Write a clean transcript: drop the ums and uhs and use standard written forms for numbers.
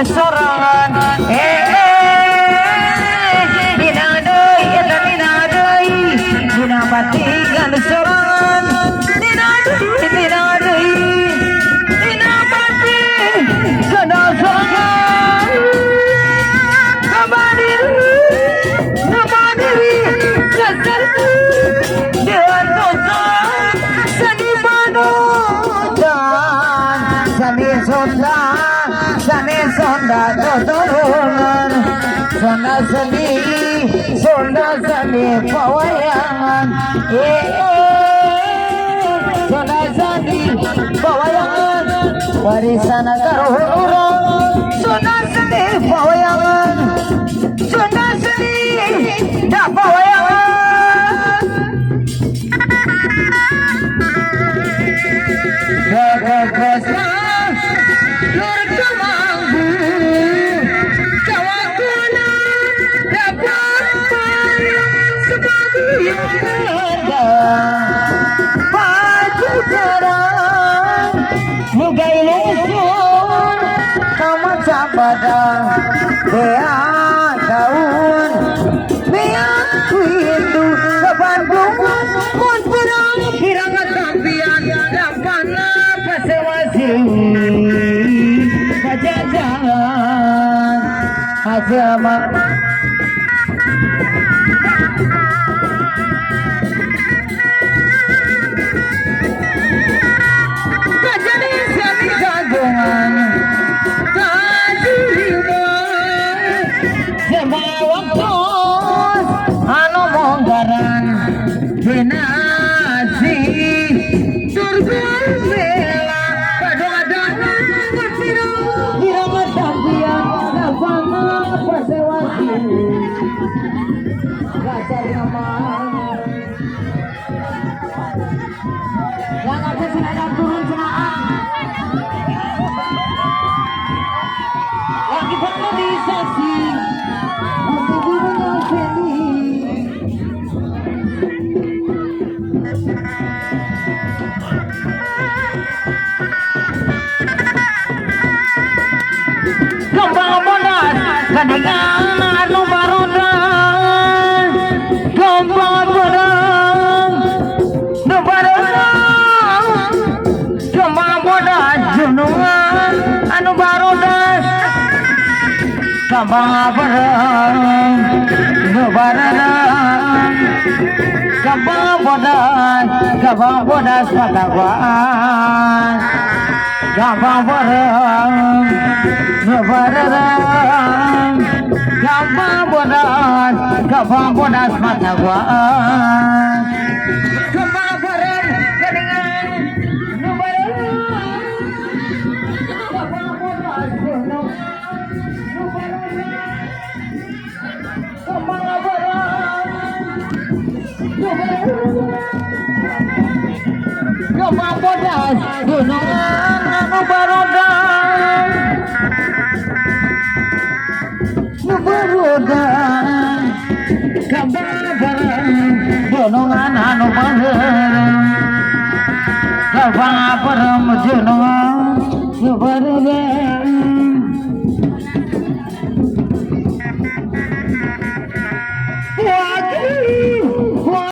sorangan dinadai dinadai dinabatikan sorangan dinadai dinabati kana sorangan nabadiri dengan dosa sani panutan sani sonda totolongan sonda sani pawayangan sonda sani pawayangan warisan karuhurang sonda sani pawayangan Bea daun Bea kuindu ke Bandung Mun pirang tampian Lampana pasewasi Kajajaran Ajama Kajani sami kagungan anu monggaran binasi surga bela kadang ada birang tampian nabana pasewasi gajar nama yang ada silakan turun cenaan lagi bermobilisasi Kembang bodas kadang anu barodan Kembang bodas nu barodan Kembang bodas junungan anu barodan Kembang bodas nu barodan Kembang bodas pataguan Kembang bodas Lebaran Kembang bodas mata gua Kembang bodas keningan Lebaran Kembang bodas gunung Kembang bodas Kembang bodas gunung anu barodan Nubarodan kababaran gunungan anu baheureuh kababaran gunungan nubarodan Wajib